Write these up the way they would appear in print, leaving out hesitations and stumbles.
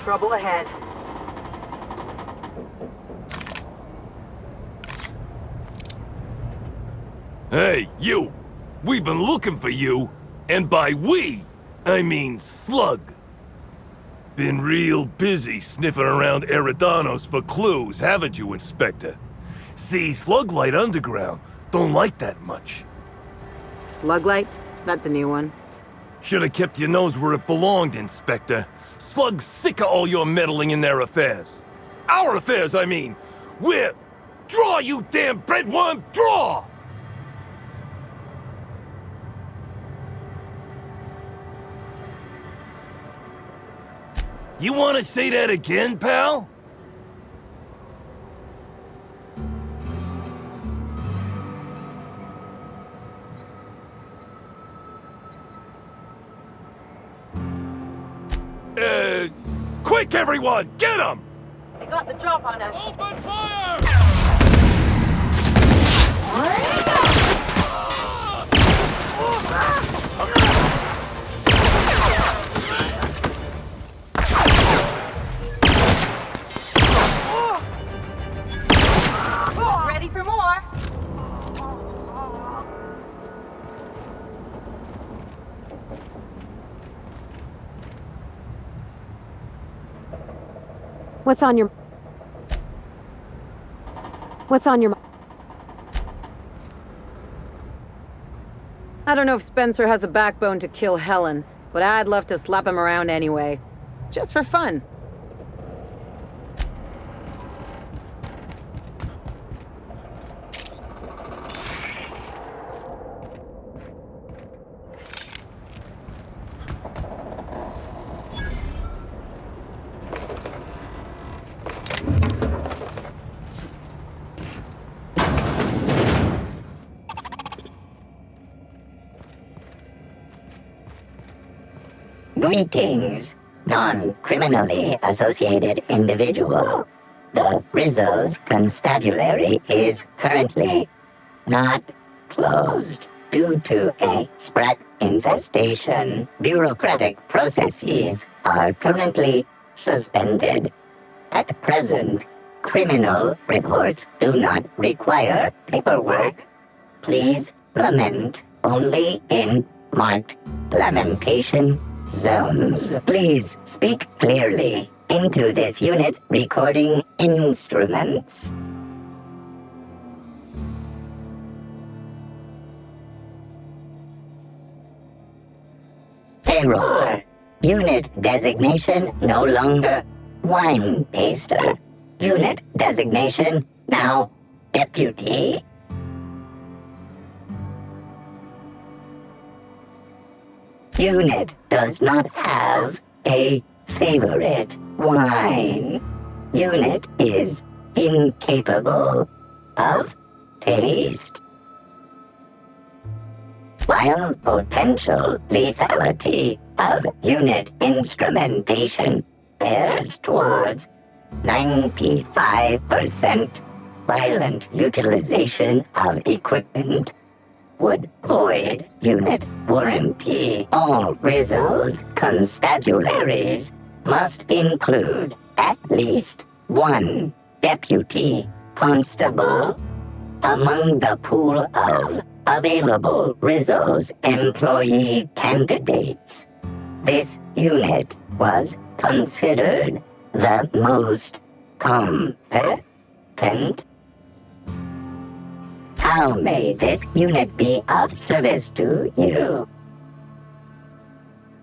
Trouble ahead. Hey, you! We've been looking for you, and by we, I mean Slug. Been real busy sniffing around Eridanos for clues, haven't you, Inspector? See, Sluglight Underground don't like that much. Sluglight? That's a new one. Should've kept your nose where it belonged, Inspector. Slug's sick of all your meddling in their affairs. Our affairs, I mean. We're... Draw, you damn breadworm, draw! You want to say that again, pal? Quick, everyone! Get him! They got the drop on us. Open fire! Ready for more? What's on your I don't know if Spencer has a backbone to kill Helen, but I'd love to slap him around anyway. Just for fun. Greetings, non-criminally associated individual. The Rizzo's constabulary is currently not closed due to a sprat infestation. Bureaucratic processes are currently suspended. At present, criminal reports do not require paperwork. Please lament only in marked lamentation zones. Please speak clearly into this unit's recording instruments. Error. Unit designation no longer wine taster. Unit designation now deputy. Unit does not have a favorite wine. Unit is incapable of taste. While potential lethality of unit instrumentation bears towards 95% violent utilization of equipment would void unit warranty. All Rizzo's constabularies must include at least one deputy constable among the pool of available Rizzo's employee candidates. This unit was considered the most competent. How may this unit be of service to you?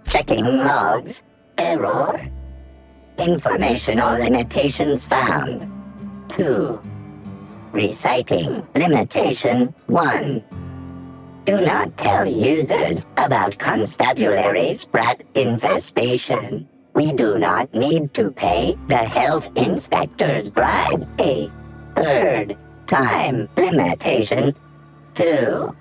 Checking logs. Error. Informational limitations found. 2. Reciting limitation 1. Do not tell users about constabulary sprat infestation. We do not need to pay the health inspector's bribe. A third time limitation 2.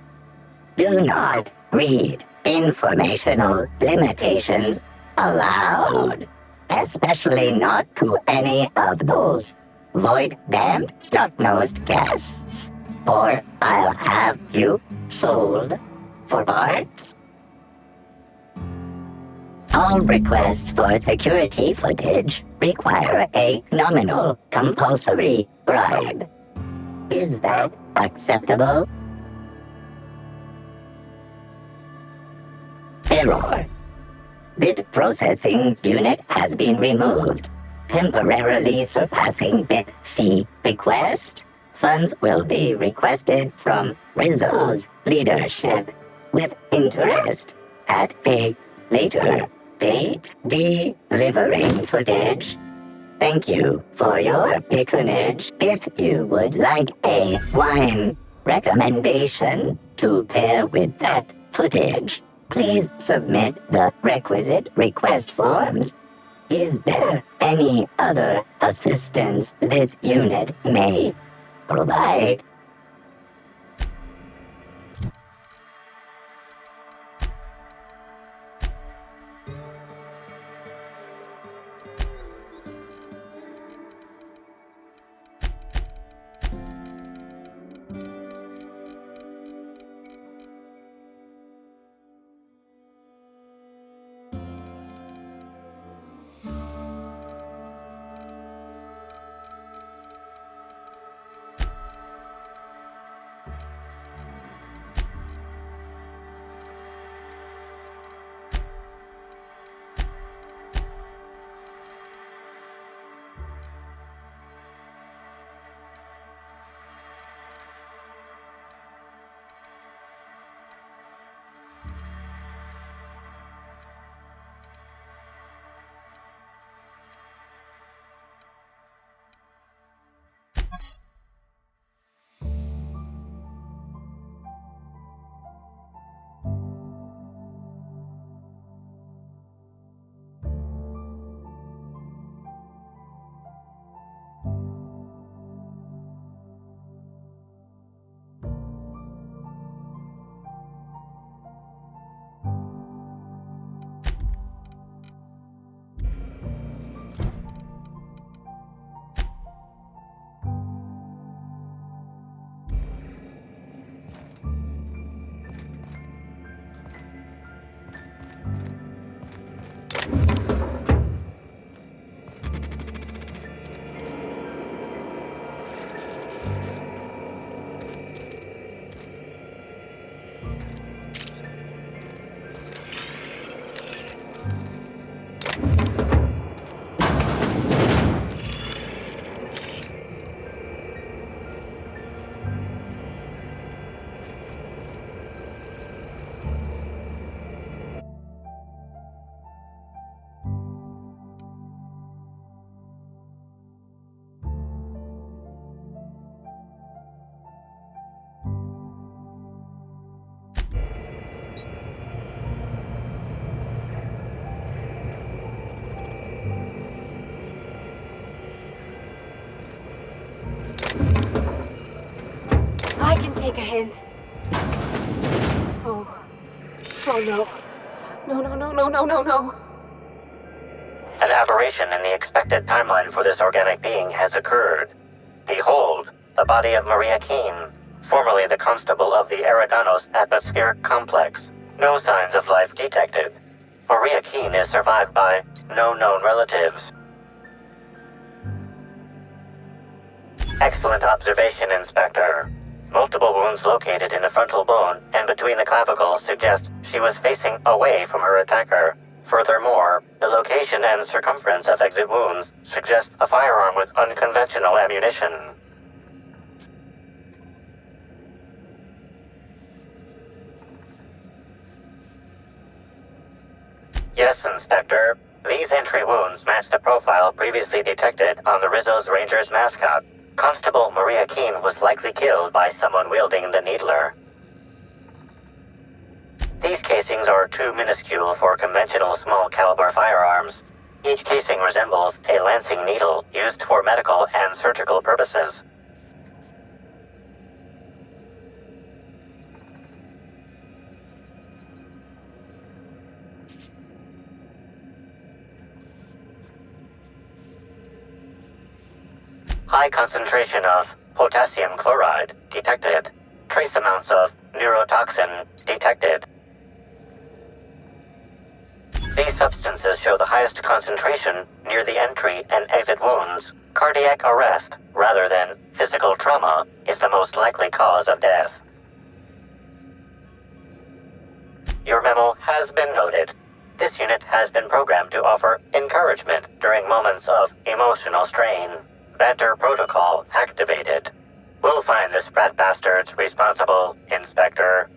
Do not read informational limitations aloud, especially not to any of those void-damned snot-nosed guests, or I'll have you sold for parts. All requests for security footage require a nominal compulsory bribe. Is that acceptable? Error. Bit processing unit has been removed, temporarily surpassing bit fee request. Funds will be requested from Rizzo's leadership with interest at a later date. Delivering footage. Thank you for your patronage. If you would like a wine recommendation to pair with that footage, please submit the requisite request forms. Is there any other assistance this unit may provide? Take a hint. Oh. Oh no. No, no, no, no, no, no, no. An aberration in the expected timeline for this organic being has occurred. Behold, the body of Maria Keene, formerly the constable of the Eridanos atmospheric complex. No signs of life detected. Maria Keene is survived by no known relatives. Excellent observation, Inspector. Multiple wounds located in the frontal bone and between the clavicles suggest she was facing away from her attacker. Furthermore, the location and circumference of exit wounds suggest a firearm with unconventional ammunition. Yes, Inspector. These entry wounds match the profile previously detected on the Rizzo's Rangers mascot. Constable Maria Keene was likely killed by someone wielding the needler. These casings are too minuscule for conventional small-caliber firearms. Each casing resembles a lancing needle used for medical and surgical purposes. High concentration of potassium chloride detected. Trace amounts of neurotoxin detected. These substances show the highest concentration near the entry and exit wounds, cardiac arrest, rather than physical trauma, is the most likely cause of death. Your memo has been noted. This unit has been programmed to offer encouragement during moments of emotional strain. Banter protocol activated. We'll find the sprat bastards responsible, Inspector.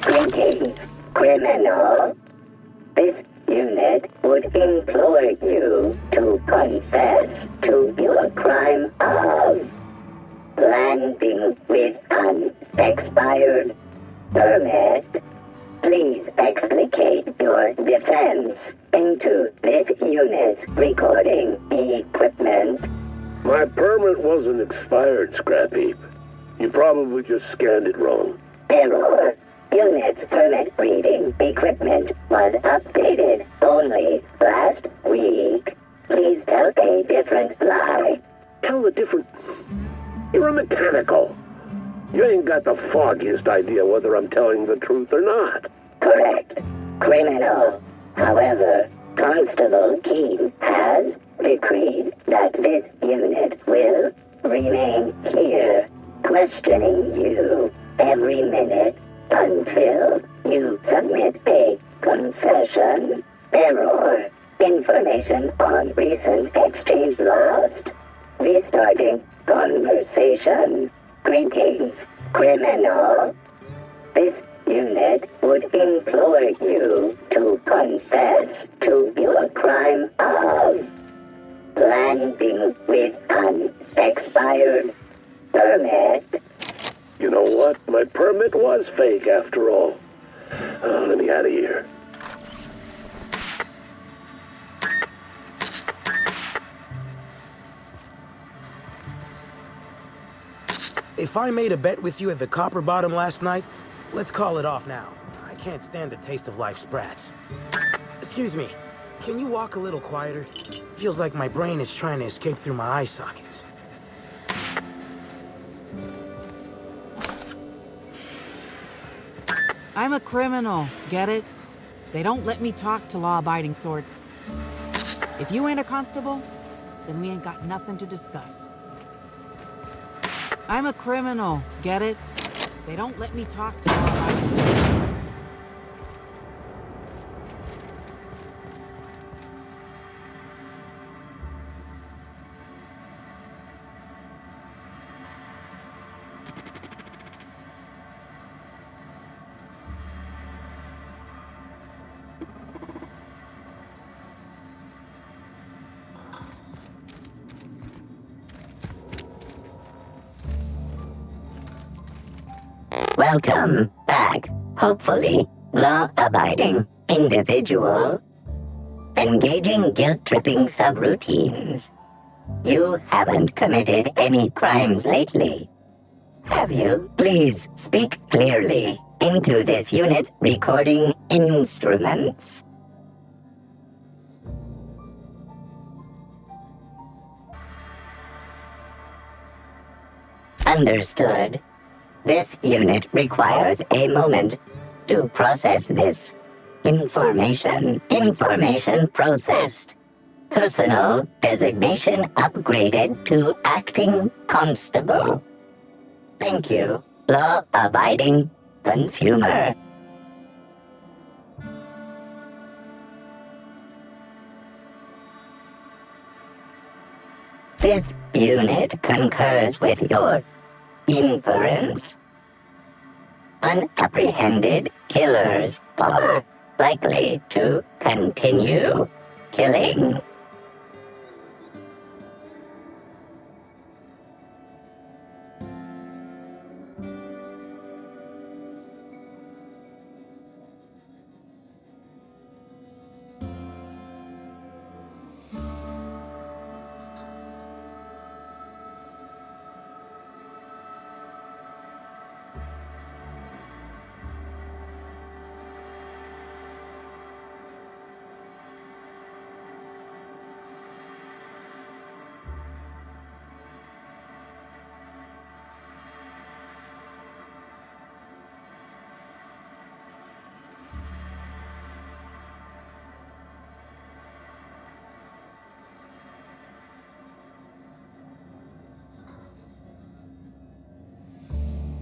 Greetings, criminal. This unit would implore you to confess to your crime of landing with an expired permit. Please explicate your defense into this unit's recording equipment. My permit wasn't expired, Scrap Heap. You probably just scanned it wrong. Error. Unit's permit reading equipment was updated only last week. Please tell a different lie. Tell a different... You're a mechanical. You ain't got the foggiest idea whether I'm telling the truth or not. Correct. Criminal. However, Constable Keene has decreed that this unit will remain here, questioning you every minute until you submit a confession. Error. Information on recent exchange lost. Restarting conversation. Greetings, criminal. This unit would implore you to confess to your crime of landing with an expired permit. You know what? My permit was fake after all. Let me out of here. If I made a bet with you at the Copper Bottom last night, let's call it off now. I can't stand the taste of life sprats. Excuse me, can you walk a little quieter? Feels like my brain is trying to escape through my eye sockets. I'm a criminal, get it? They don't let me talk to law-abiding sorts. If you ain't a constable, then we ain't got nothing to discuss. I'm a criminal, get it? They don't let me talk to law-abiding sorts. Welcome back, hopefully, law-abiding individual. Engaging guilt-tripping subroutines. You haven't committed any crimes lately, have you? Please speak clearly into this unit's recording instruments. Understood. This unit requires a moment to process this information. Information processed. Personal designation upgraded to acting constable. Thank you, law-abiding consumer. This unit concurs with your inference. Unapprehended killers are likely to continue killing.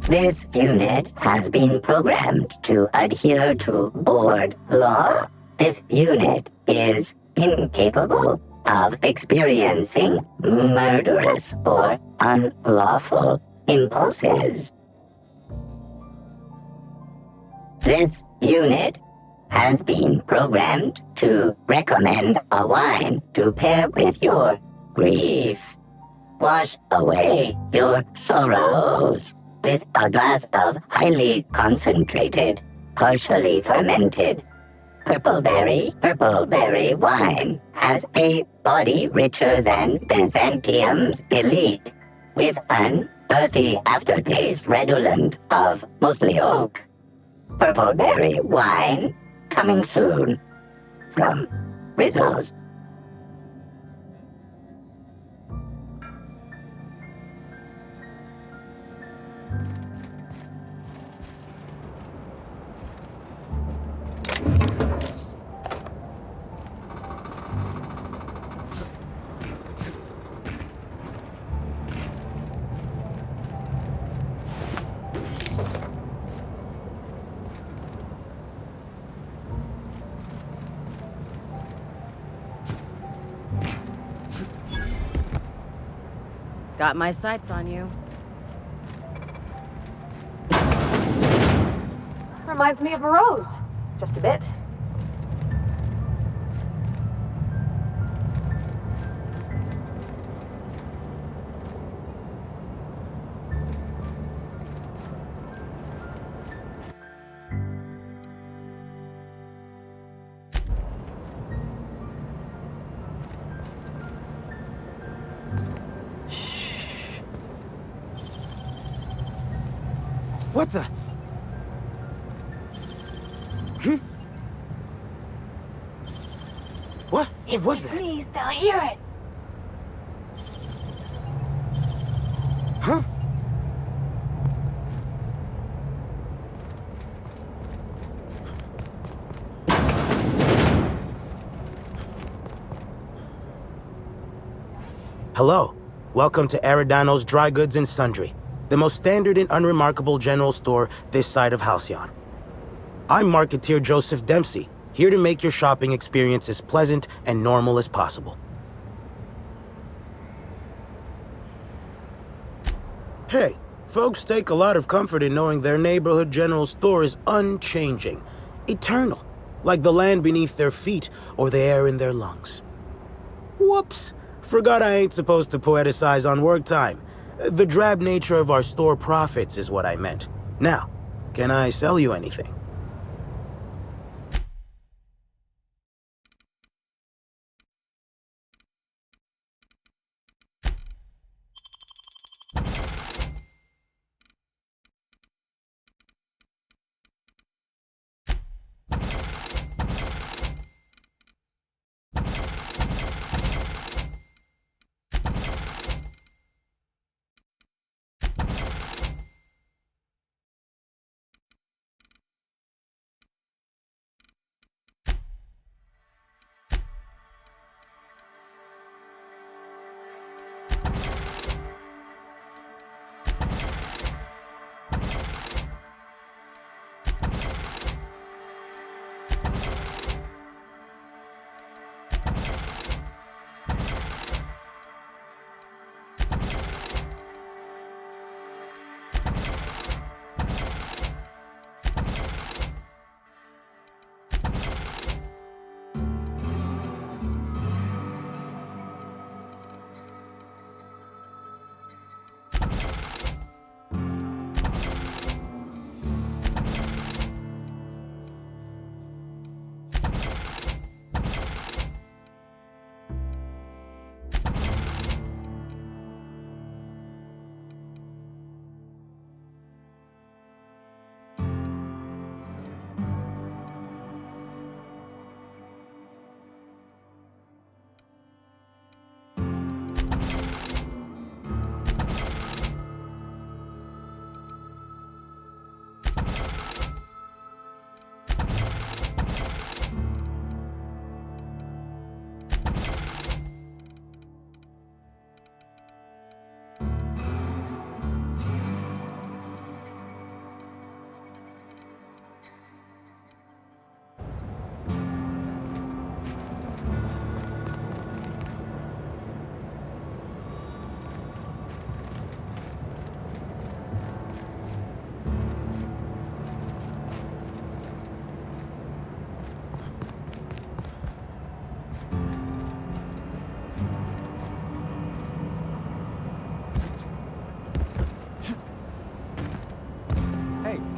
This unit has been programmed to adhere to board law. This unit is incapable of experiencing murderous or unlawful impulses. This unit has been programmed to recommend a wine to pair with your grief. Wash away your sorrows with a glass of highly concentrated, partially fermented purple berry wine. Has a body richer than Byzantium's elite, with an earthy aftertaste redolent of mostly oak. Purple berry wine coming soon from Rizzo's. Got my sights on you. Reminds me of a rose. Just a bit. What the? What? If was we that? sneeze, they'll hear it. Huh? Hello. Welcome to Eridano's Dry Goods and Sundry, the most standard and unremarkable general store this side of Halcyon. I'm Marketeer Joseph Dempsey, here to make your shopping experience as pleasant and normal as possible. Hey, folks take a lot of comfort in knowing their neighborhood general store is unchanging, eternal, like the land beneath their feet or the air in their lungs. Whoops, forgot I ain't supposed to poeticize on work time. The drab nature of our store profits is what I meant. Now, Can I sell you anything?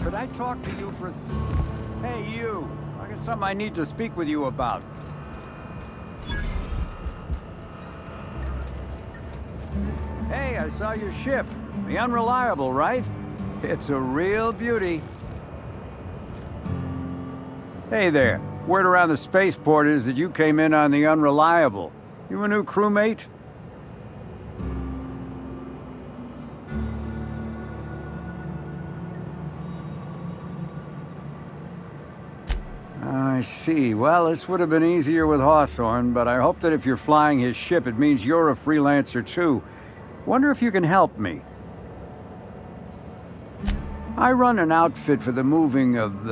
Could I talk to you for... Hey, you! I got something I need to speak with you about. Hey, I saw your ship. The Unreliable, right? It's a real beauty. Hey there. Word around the spaceport is that you came in on the Unreliable. You a new crewmate? I see. Well, this would have been easier with Hawthorne, but I hope that if you're flying his ship, it means you're a freelancer too. Wonder if you can help me. I run an outfit for the moving of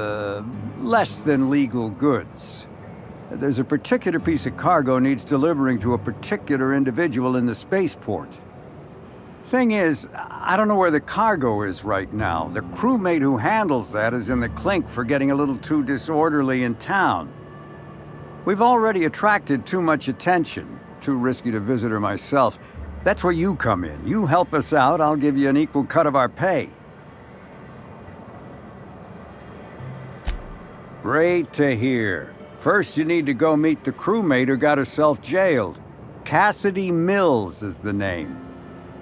less than legal goods. There's a particular piece of cargo needs delivering to a particular individual in the spaceport. Thing is, I don't know where the cargo is right now. The crewmate who handles that is in the clink for getting a little too disorderly in town. We've already attracted too much attention. Too risky to visit her myself. That's where you come in. You help us out, I'll give you an equal cut of our pay. Great to hear. First, you need to go meet the crewmate who got herself jailed. Cassidy Mills is the name.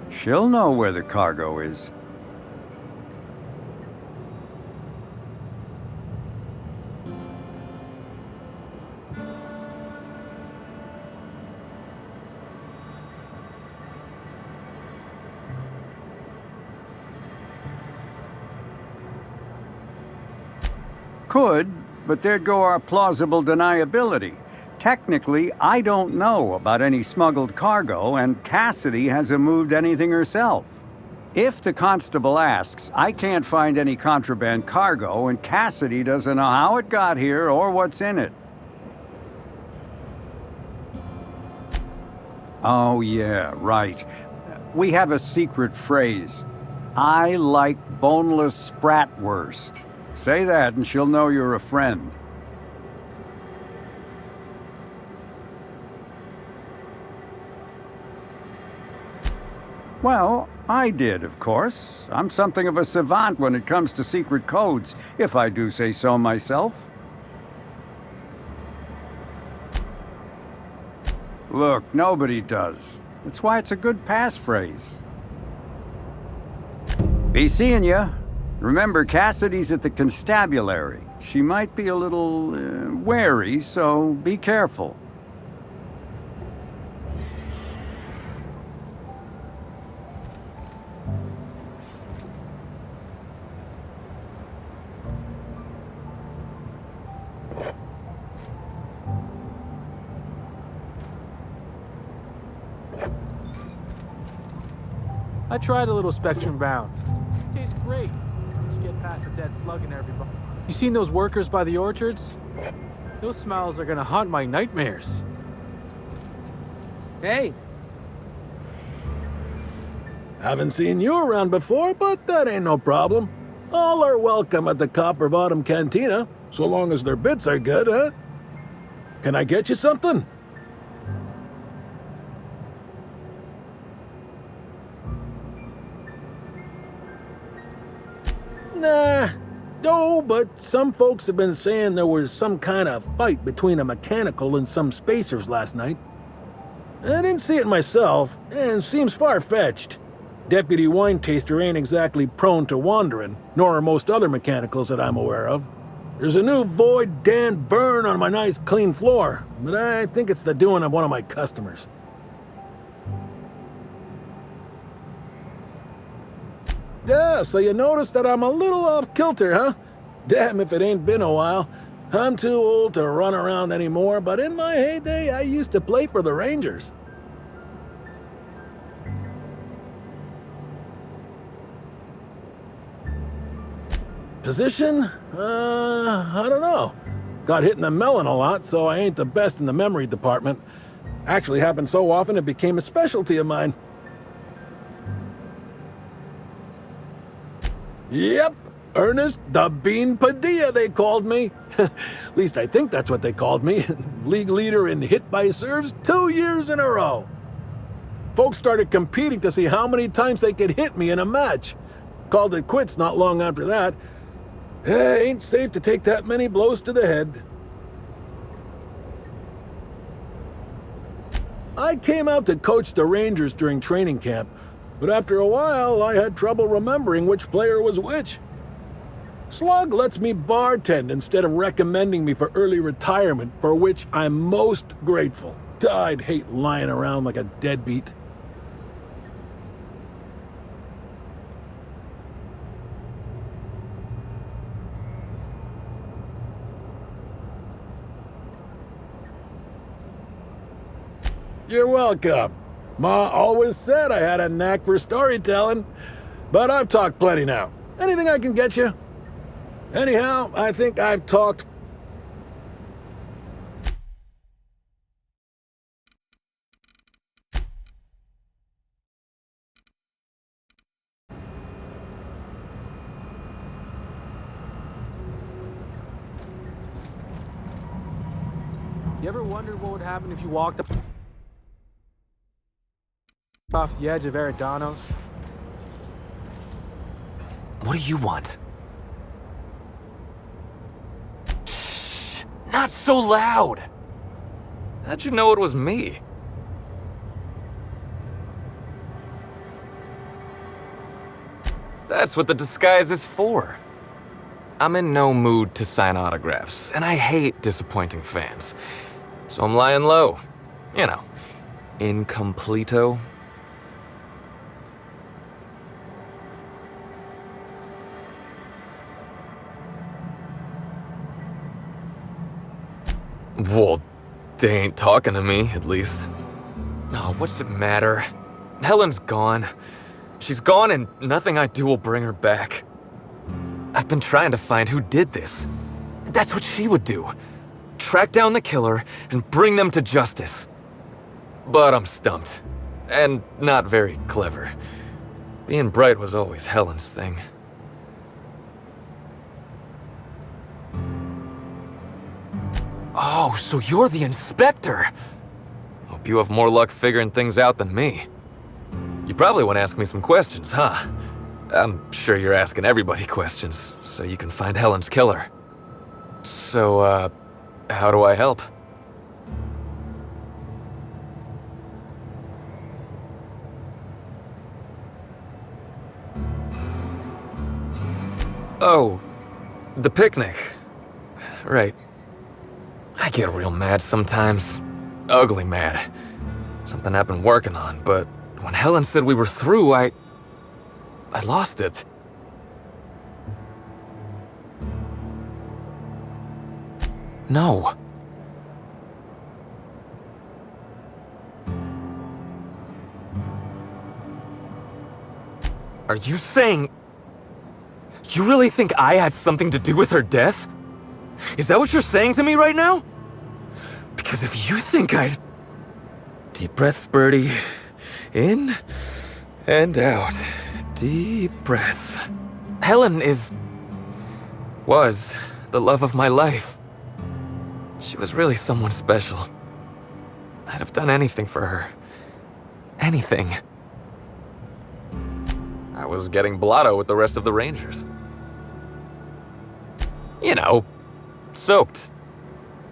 She'll know where the cargo is. Could, but there'd go our plausible deniability. Technically, I don't know about any smuggled cargo, and Cassidy hasn't moved anything herself. If the constable asks, I can't find any contraband cargo, and Cassidy doesn't know how it got here or what's in it. Oh yeah, right. We have a secret phrase. I like boneless spratwurst. Say that and she'll know you're a friend. Well, I did, of course. I'm something of a savant when it comes to secret codes, if I do say so myself. Look, nobody does. That's why it's a good passphrase. Be seeing ya. Remember, Cassidy's at the constabulary. She might be a little wary, so be careful. I tried a little Spectrum Bound. Tastes great once you get past the dead slug and everybody. You seen those workers by the orchards? Those smells are gonna haunt my nightmares. Hey. Haven't seen you around before, but that ain't no problem. All are welcome at the Copper Bottom Cantina, so long as their bits are good, huh? Can I get you something? Nah, no, but some folks have been saying there was some kind of fight between a mechanical and some spacers last night. I didn't see it myself, and seems far-fetched. Deputy Wine Taster ain't exactly prone to wandering, nor are most other mechanicals that I'm aware of. There's a new Void Dan burn on my nice clean floor, but I think it's the doing of one of my customers. Yeah, so you notice that I'm a little off-kilter, huh? Damn if it ain't been a while. I'm too old to run around anymore, but in my heyday, I used to play for the Rangers. Position? I don't know. Got hit in the melon a lot, so I ain't the best in the memory department. Actually happened so often it became a specialty of mine. Yep, Ernest the Bean Padilla, they called me. At least I think that's what they called me. League leader in hit by serves 2 years in a row. Folks started competing to see how many times they could hit me in a match. Called it quits not long after that. Ain't safe to take that many blows to the head. I came out to coach the Rangers during training camp, but after a while, I had trouble remembering which player was which. Slug lets me bartend instead of recommending me for early retirement, for which I'm most grateful. I'd hate lying around like a deadbeat. You're welcome. Ma always said I had a knack for storytelling, but I've talked plenty now. Anything I can get you? Anyhow, I think I've talked. You ever wondered what would happen if you walked up off the edge of Eridanos? What do you want? Shh! Not so loud! How'd you know it was me? That's what the disguise is for. I'm in no mood to sign autographs, and I hate disappointing fans. So I'm lying low. You know, incompleto. Well, they ain't talking to me, at least. Oh, what's it matter? Helen's gone. She's gone and nothing I do will bring her back. I've been trying to find who did this. That's what she would do. Track down the killer and bring them to justice. But I'm stumped. And not very clever. Being bright was always Helen's thing. Oh, so you're the inspector! Hope you have more luck figuring things out than me. You probably want to ask me some questions, huh? I'm sure you're asking everybody questions, so you can find Helen's killer. So, how do I help? Oh, the picnic. Right. I get real mad sometimes. Ugly mad. Something I've been working on, but when Helen said we were through, I lost it. No. Are you saying... You really think I had something to do with her death? Is that what you're saying to me right now? Because if you think I'd... Deep breaths, Birdie. In and out. Deep breaths. Helen was the love of my life. She was really someone special. I'd have done anything for her. Anything. I was getting blotto with the rest of the Rangers. You know, soaked,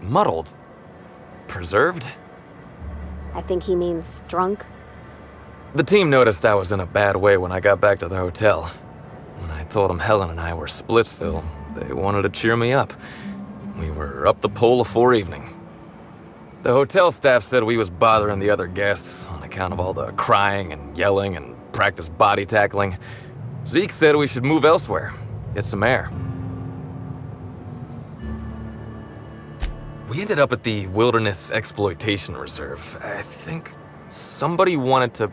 muddled, preserved. I think he means drunk. The team noticed I was in a bad way when I got back to the hotel. When I told them Helen and I were Splitsville, they wanted to cheer me up. We were up the pole afore evening. The hotel staff said we was bothering the other guests on account of all the crying and yelling and practice body tackling. Zeke said we should move elsewhere, get some air. We ended up at the Wilderness Exploitation Reserve. I think somebody wanted to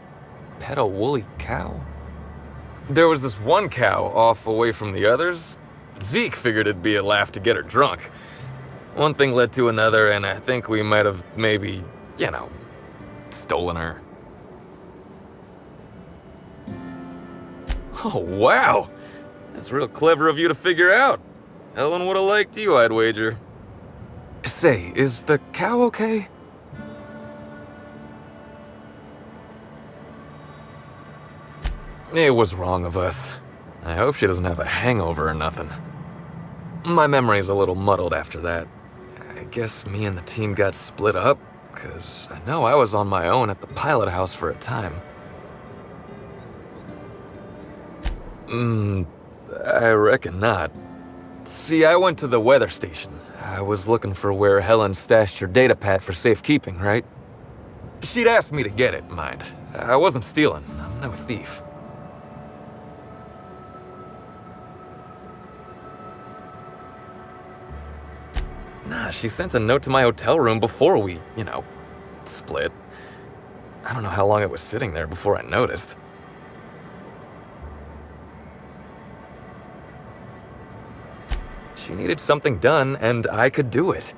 pet a woolly cow. There was this one cow off away from the others. Zeke figured it'd be a laugh to get her drunk. One thing led to another, and I think we might have maybe, you know, stolen her. Oh, wow! That's real clever of you to figure out. Helen would have liked you, I'd wager. Say, is the cow okay? It was wrong of us. I hope she doesn't have a hangover or nothing. My memory's a little muddled after that. I guess me and the team got split up, because I know I was on my own at the pilot house for a time. I reckon not. See, I went to the weather station. I was looking for where Helen stashed her data pad for safekeeping, right? She'd asked me to get it, mind. I wasn't stealing. I'm no thief. Nah, she sent a note to my hotel room before we, you know, split. I don't know how long it was sitting there before I noticed. She needed something done, and I could do it.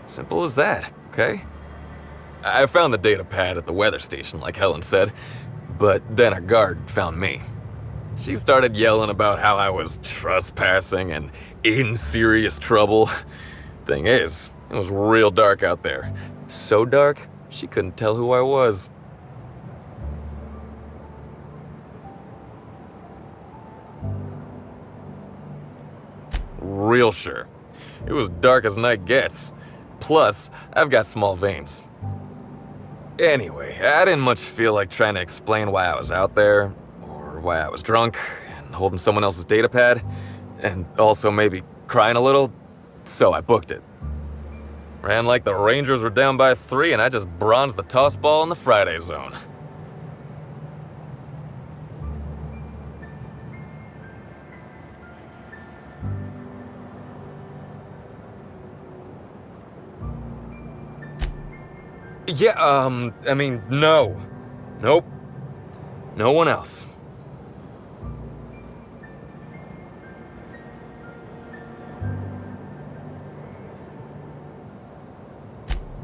Simple as that, okay? I found the data pad at the weather station, like Helen said, but then a guard found me. She started yelling about how I was trespassing and in serious trouble. Thing is, it was real dark out there. So dark, she couldn't tell who I was. Real sure. It was dark as night gets. Plus, I've got small veins. Anyway, I didn't much feel like trying to explain why I was out there, or why I was drunk, and holding someone else's data pad, and also maybe crying a little, so I booked it. Ran like the Rangers were down by 3, and I just bronzed the toss ball in the Friday zone. Yeah, I mean, no. Nope. No one else.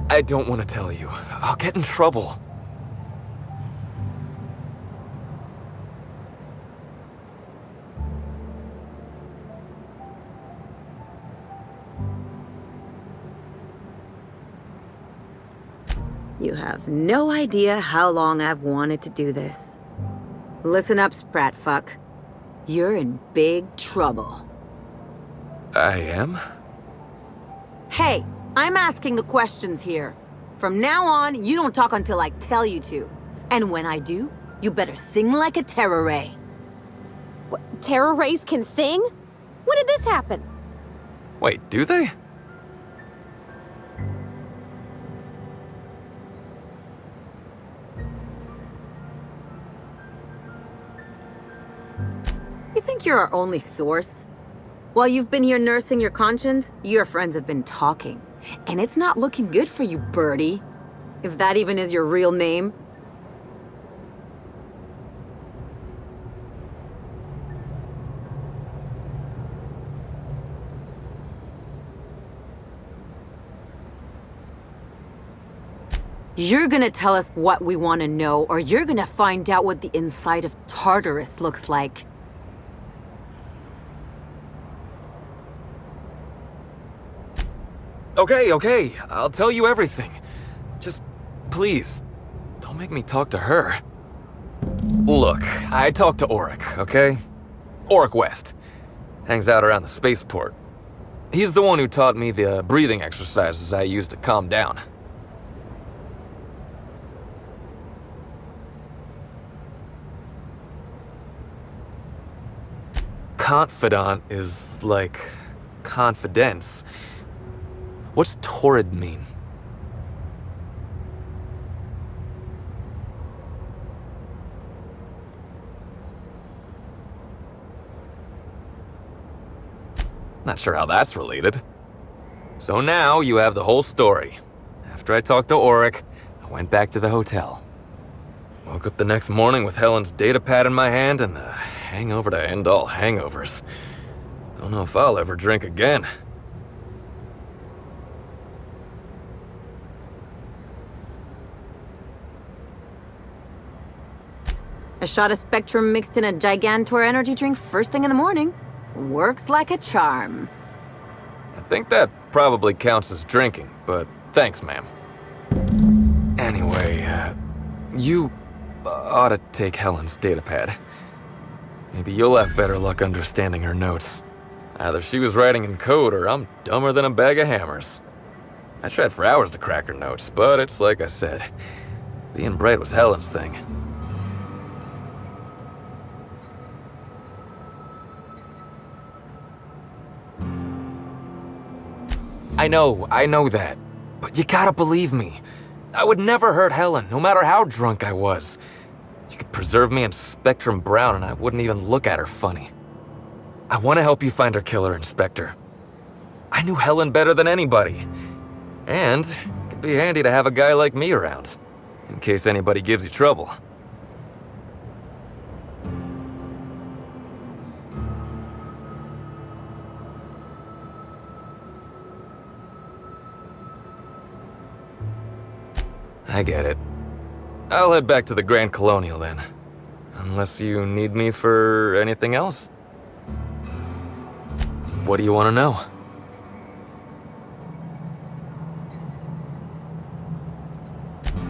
I don't want to tell you. I'll get in trouble. You have no idea how long I've wanted to do this. Listen up, sprat fuck. You're in big trouble. I am? Hey, I'm asking the questions here. From now on, you don't talk until I tell you to. And when I do, you better sing like a terror ray. What, terror rays can sing? When did this happen? Wait, do they? You think you're our only source? While you've been here nursing your conscience, your friends have been talking. And it's not looking good for you, Birdie. If that even is your real name. You're gonna tell us what we want to know, or you're gonna find out what the inside of Tartarus looks like. Okay, I'll tell you everything. Just, please, don't make me talk to her. Look, I talked to Auric, okay? Auric West. Hangs out around the spaceport. He's the one who taught me the breathing exercises I use to calm down. Confidant is like confidence. What's torrid mean? Not sure how that's related. So now you have the whole story. After I talked to Auric, I went back to the hotel. Woke up the next morning with Helen's data pad in my hand and the hangover to end all hangovers. Don't know if I'll ever drink again. A shot of Spectrum mixed in a Gigantor energy drink first thing in the morning. Works like a charm. I think that probably counts as drinking, but thanks, ma'am. Anyway, you ought to take Helen's datapad. Maybe you'll have better luck understanding her notes. Either she was writing in code or I'm dumber than a bag of hammers. I tried for hours to crack her notes, but it's like I said, being bright was Helen's thing. I know that. But you gotta believe me. I would never hurt Helen, no matter how drunk I was. You could preserve me in Spectrum Brown and I wouldn't even look at her funny. I want to help you find her killer, Inspector. I knew Helen better than anybody. And it'd be handy to have a guy like me around, in case anybody gives you trouble. I get it. I'll head back to the Grand Colonial then. Unless you need me for anything else? What do you want to know?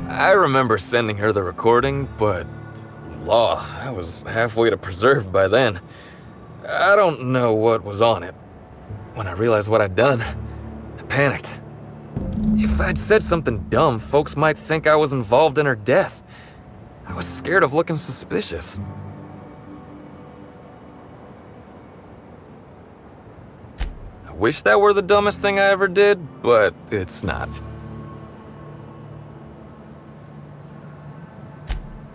I remember sending her the recording, but law, I was halfway to preserved by then. I don't know what was on it. When I realized what I'd done, I panicked. If I'd said something dumb, folks might think I was involved in her death. I was scared of looking suspicious. I wish that were the dumbest thing I ever did, but it's not.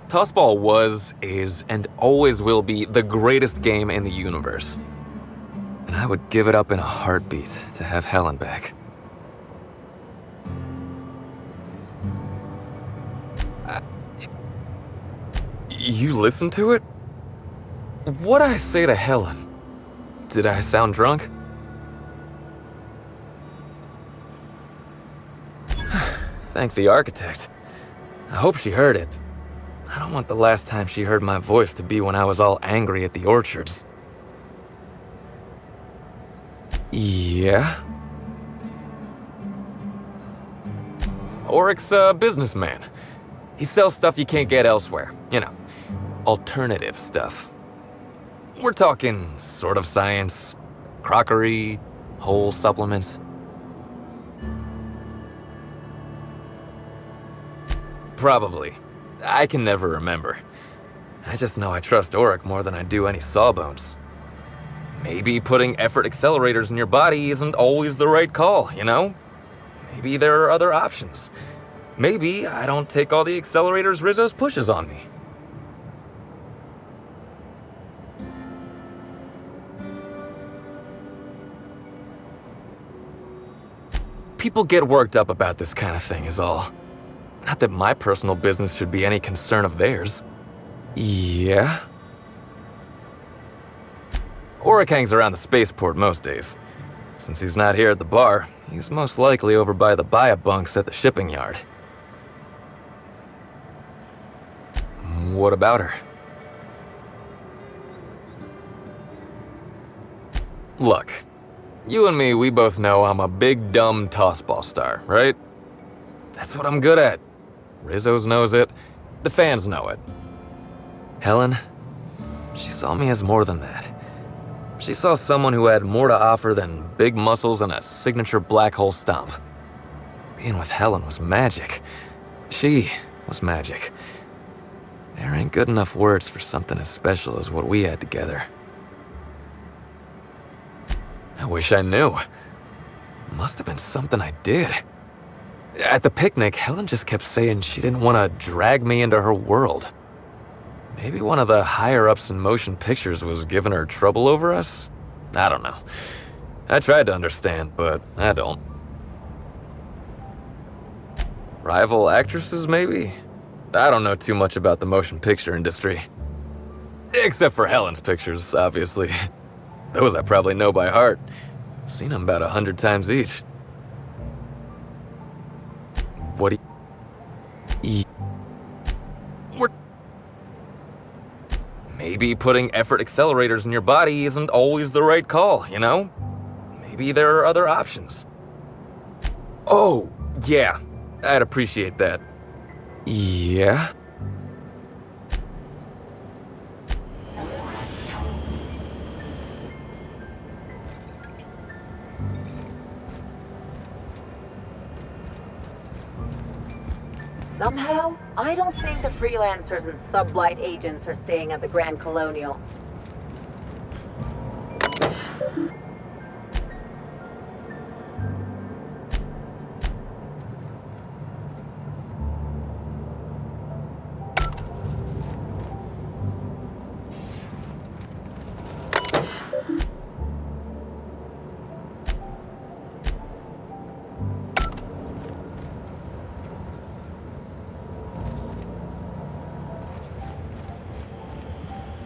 Tossball was, is, and always will be the greatest game in the universe. And I would give it up in a heartbeat to have Helen back. You listened to it? What'd I say to Helen? Did I sound drunk? Thank the architect. I hope she heard it. I don't want the last time she heard my voice to be when I was all angry at the orchards. Yeah? Auric's a businessman. He sells stuff you can't get elsewhere, you know. alternative stuff. We're talking sort of science, crockery, whole supplements. Probably. I can never remember. I just know I trust Auric more than I do any sawbones. Maybe putting effort accelerators in your body isn't always the right call, you know? Maybe there are other options. Maybe I don't take all the accelerators Rizzo's pushes on me. People get worked up about this kind of thing is all. Not that my personal business should be any concern of theirs. Yeah? Auric hangs around the spaceport most days. Since he's not here at the bar, he's most likely over by the buy-up bunks at the shipping yard. What about her? Look, you and me, we both know I'm a big dumb tossball star, right? That's what I'm good at. Rizzo's knows it. The fans know it. Helen, she saw me as more than that. She saw someone who had more to offer than big muscles and a signature black hole stomp. Being with Helen was magic. She was magic. There ain't good enough words for something as special as what we had together. I wish I knew. Must have been something I did. At the picnic, Helen just kept saying she didn't want to drag me into her world. Maybe one of the higher-ups in motion pictures was giving her trouble over us? I don't know. I tried to understand, but I don't. Rival actresses, maybe? I don't know too much about the motion picture industry. Except for Helen's pictures, obviously. Those I probably know by heart. Seen them about 100 times each. What do you... Maybe putting effort accelerators in your body isn't always the right call, you know? Maybe there are other options. Oh, yeah. I'd appreciate that. Yeah? Somehow, I don't think the freelancers and sublight agents are staying at the Grand Colonial.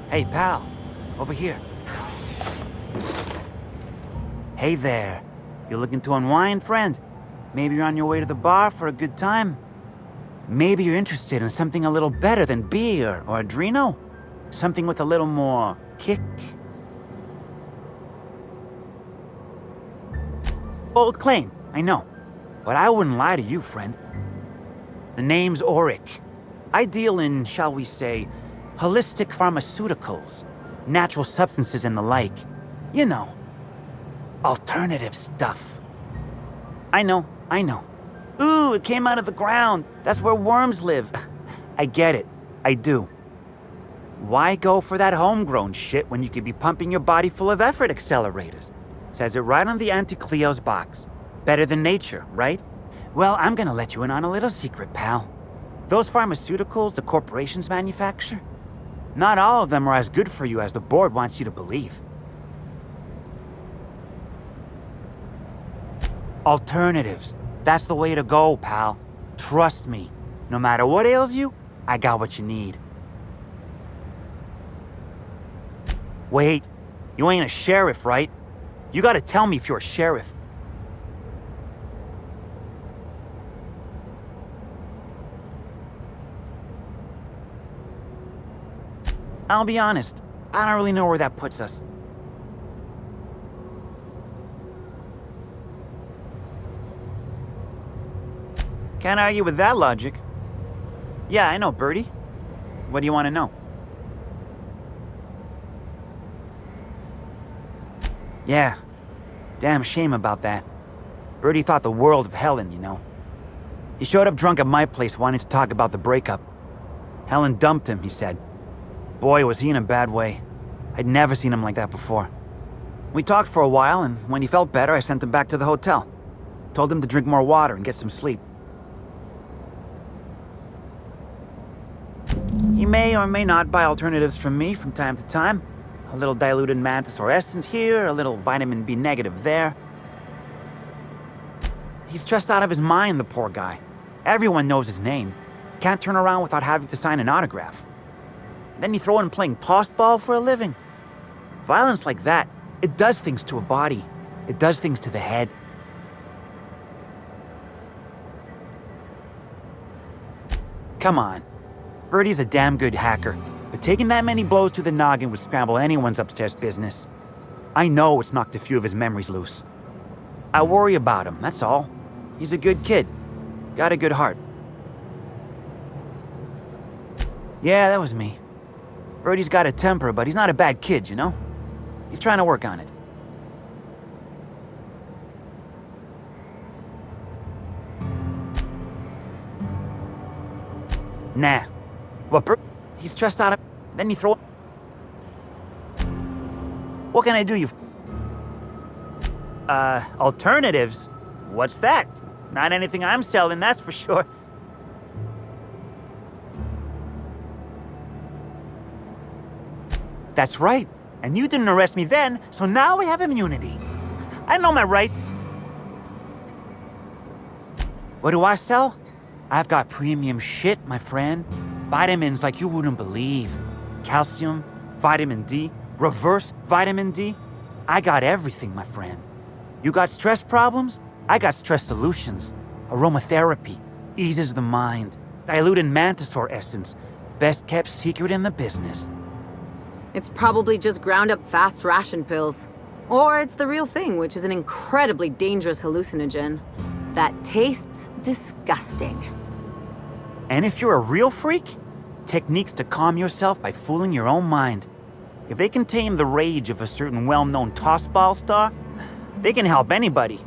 Hey, pal. Over here. Hey there. You looking to unwind, friend? Maybe you're on your way to the bar for a good time? Maybe you're interested in something a little better than beer or Adreno? Something with a little more kick? Bold claim, I know. But I wouldn't lie to you, friend. The name's Auric. I deal in, shall we say, holistic pharmaceuticals, natural substances and the like. You know, alternative stuff. I know. Ooh, it came out of the ground. That's where worms live. I get it. I do. Why go for that homegrown shit when you could be pumping your body full of effort accelerators? Says it right on the Auntie Cleo's box. Better than nature, right? Well, I'm gonna let you in on a little secret, pal. Those pharmaceuticals the corporations manufacture, not all of them are as good for you as the board wants you to believe. Alternatives. That's the way to go, pal. Trust me. No matter what ails you, I got what you need. Wait. You ain't a sheriff, right? You gotta tell me if you're a sheriff. I'll be honest, I don't really know where that puts us. Can't argue with that logic. Yeah, I know, Bertie. What do you want to know? Yeah. Damn shame about that. Birdie thought the world of Helen, you know. He showed up drunk at my place wanting to talk about the breakup. Helen dumped him, he said. Boy, was he in a bad way. I'd never seen him like that before. We talked for a while, and when he felt better, I sent him back to the hotel. Told him to drink more water and get some sleep. He may or may not buy alternatives from me from time to time. A little diluted mantis or essence here, a little vitamin B negative there. He's stressed out of his mind, the poor guy. Everyone knows his name. Can't turn around without having to sign an autograph. Then you throw in playing tossball for a living. Violence like that, it does things to a body. It does things to the head. Come on. Birdie's a damn good hacker, but taking that many blows to the noggin would scramble anyone's upstairs business. I know it's knocked a few of his memories loose. I worry about him, that's all. He's a good kid. Got a good heart. Yeah, that was me. Birdie's got a temper, but he's not a bad kid, you know? He's trying to work on it. Nah. What, he's stressed out of... Then you throw... What can I do, you... alternatives? What's that? Not anything I'm selling, that's for sure. That's right. And you didn't arrest me then, so now I have immunity. I know my rights. What do I sell? I've got premium shit, my friend. Vitamins like you wouldn't believe. Calcium, vitamin D, reverse vitamin D. I got everything, my friend. You got stress problems? I got stress solutions. Aromatherapy, eases the mind. Diluted mantisaur essence, best kept secret in the business. It's probably just ground up fast ration pills. Or it's the real thing, which is an incredibly dangerous hallucinogen that tastes disgusting. And if you're a real freak, techniques to calm yourself by fooling your own mind. If they can tame the rage of a certain well-known tossball star, they can help anybody.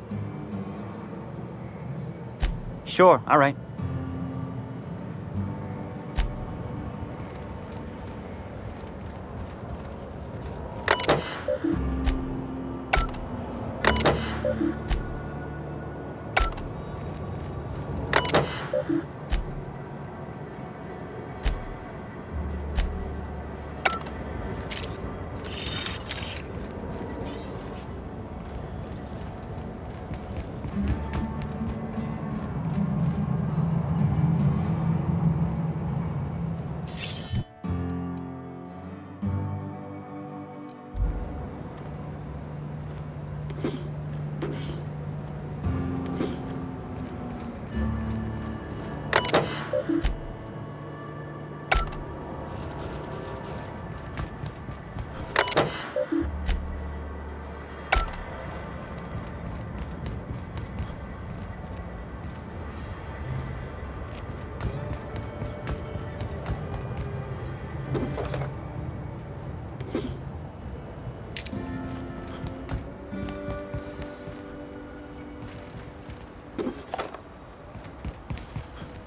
Sure, all right.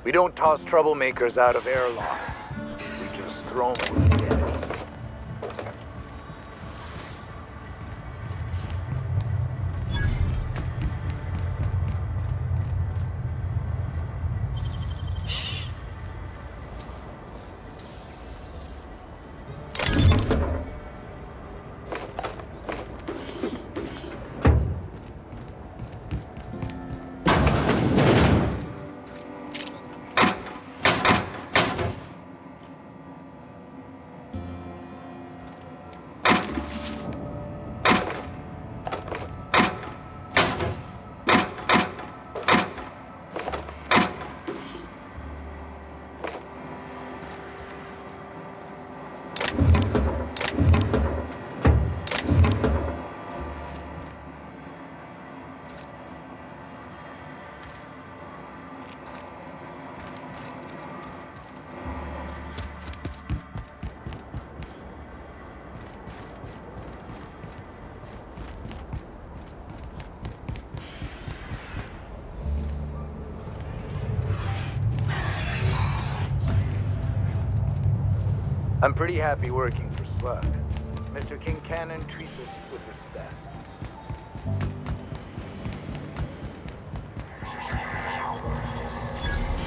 We don't toss troublemakers out of airlocks. We just throw them. I'm pretty happy working for Slug. Mr. Kincannon treats us with respect.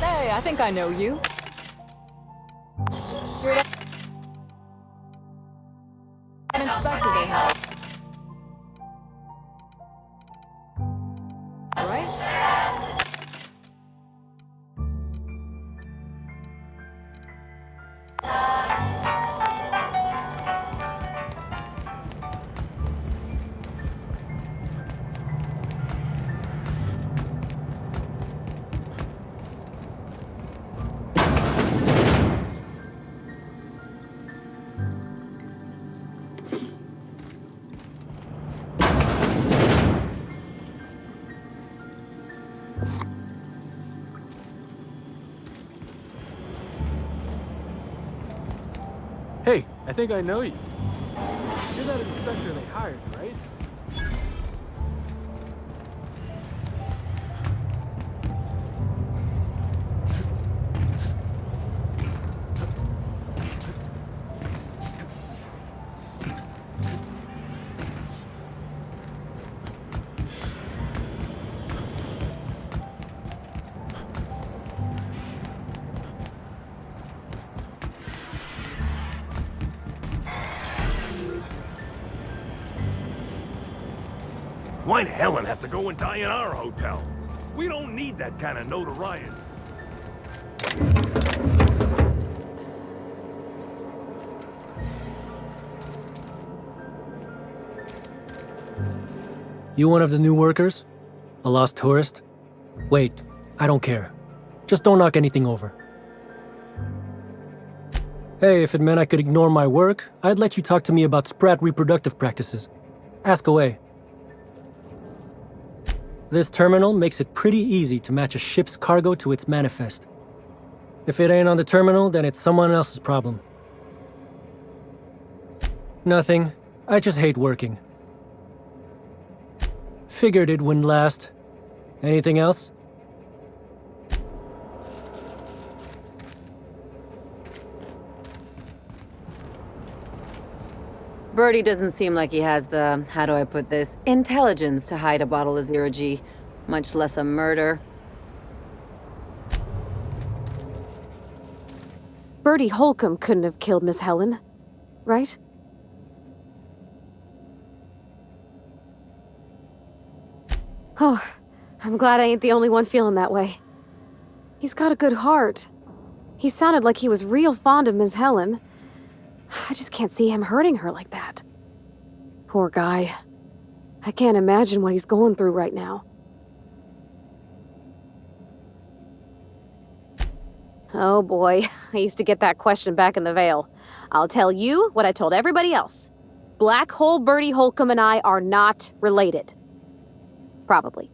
Hey, I think I know you. You're that inspector they have. Right? Hey, I think I know you. You're that inspector they hired, right? Why'd Helen have to go and die in our hotel? We don't need that kind of notoriety. You one of the new workers? A lost tourist? Wait, I don't care. Just don't knock anything over. Hey, if it meant I could ignore my work, I'd let you talk to me about sprat reproductive practices. Ask away. This terminal makes it pretty easy to match a ship's cargo to its manifest. If it ain't on the terminal, then it's someone else's problem. Nothing. I just hate working. Figured it wouldn't last. Anything else? Birdie doesn't seem like he has the, how do I put this, intelligence to hide a bottle of zero-G, much less a murder. Bertie Holcomb couldn't have killed Miss Helen, right? Oh, I'm glad I ain't the only one feeling that way. He's got a good heart. He sounded like he was real fond of Miss Helen. I just can't see him hurting her like that. Poor guy. I can't imagine what he's going through right now. Oh boy, I used to get that question back in the Vale. I'll tell you what I told everybody else. Black Hole Bertie Holcomb and I are not related. Probably.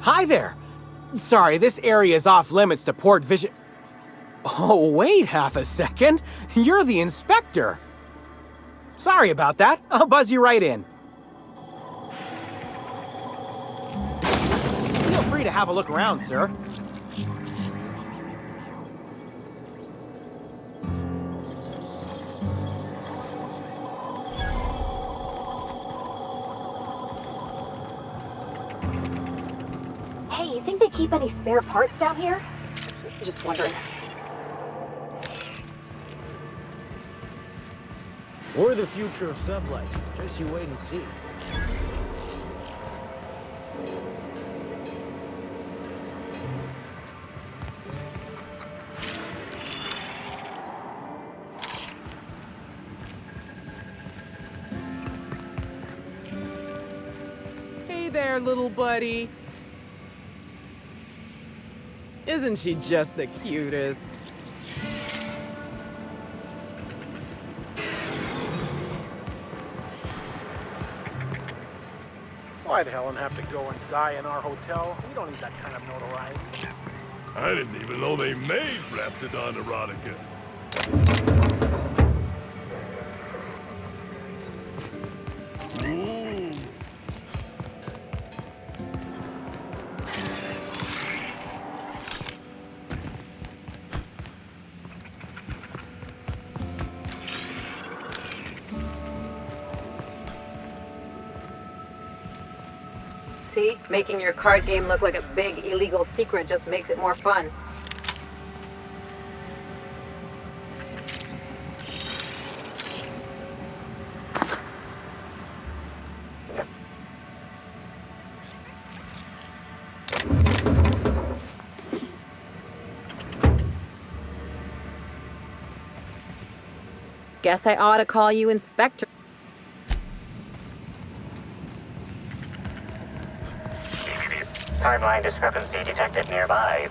Hi there. Sorry, this area is off limits to port vision. Oh, wait half a second. You're the inspector. Sorry about that. I'll buzz you right in. Feel free to have a look around, sir. Hey, you think they keep any spare parts down here? Just wondering. We're the future of sublight. Just you wait and see. Hey there, little buddy. Isn't she just the cutest? Why'd Helen have to go and die in our hotel? We don't need that kind of notoriety. I didn't even know they made Raptidon erotica. Ooh. See? Making your card game look like a big illegal secret just makes it more fun. Guess I ought to call you Inspector. Timeline discrepancy detected nearby.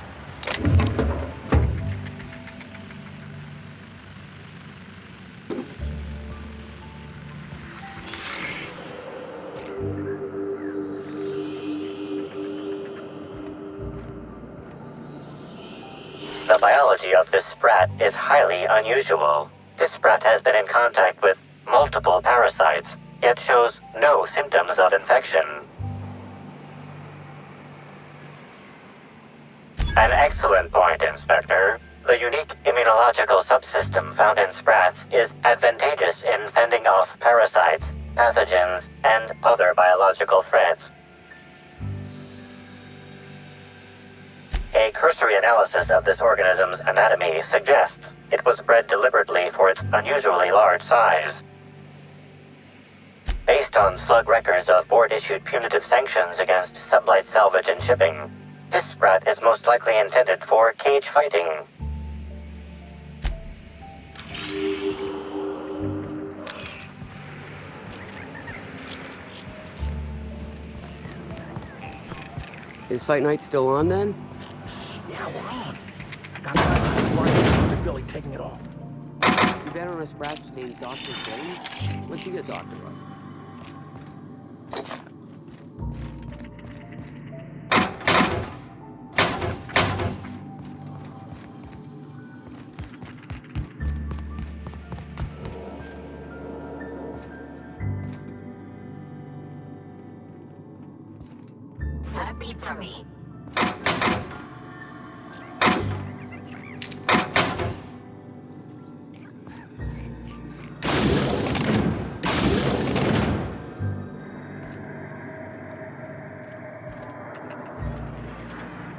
The biology of this sprat is highly unusual. This sprat has been in contact with multiple parasites, yet shows no symptoms of infection. An excellent point, Inspector. The unique immunological subsystem found in sprats is advantageous in fending off parasites, pathogens, and other biological threats. A cursory analysis of this organism's anatomy suggests it was bred deliberately for its unusually large size. Based on slug records of board-issued punitive sanctions against sublight salvage and shipping, this sprat is most likely intended for cage fighting. Is Fight Night still on then? Yeah, we're on. I got Brian Billy taking it all. You bet on a sprat named Dr. James? What's he a doctor of? Not a beat from me.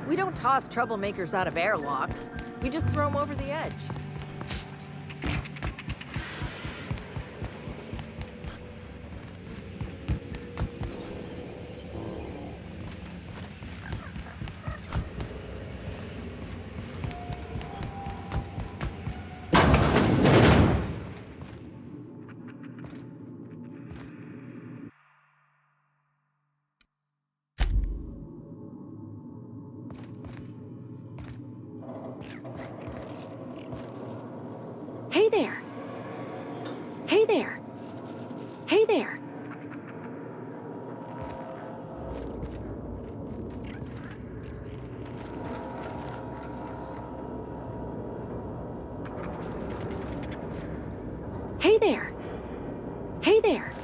We don't toss troublemakers out of airlocks. We just throw them over the edge. Hey there! Hey there! Hey there! there. Hey there.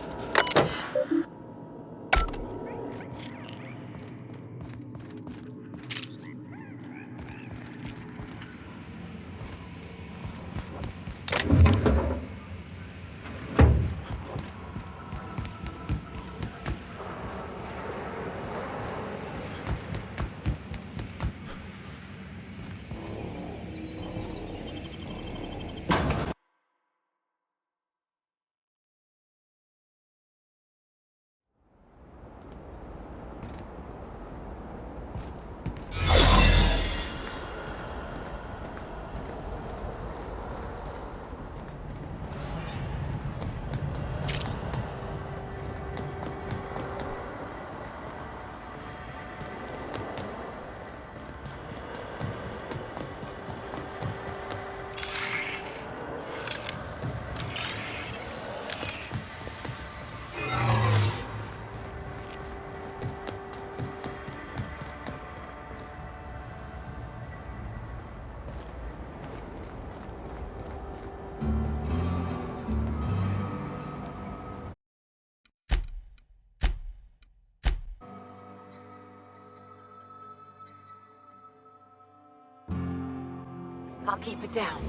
I'll keep it down.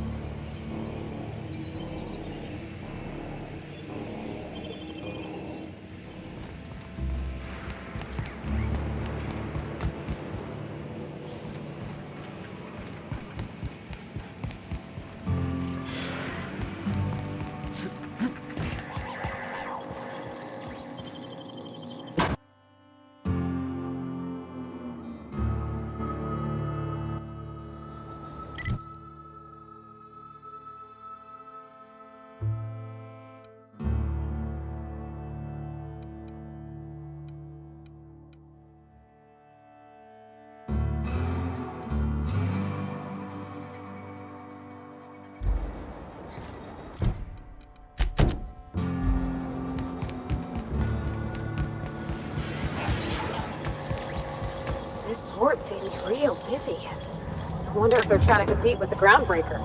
Port seems real busy. I wonder if they're trying to compete with the Groundbreaker.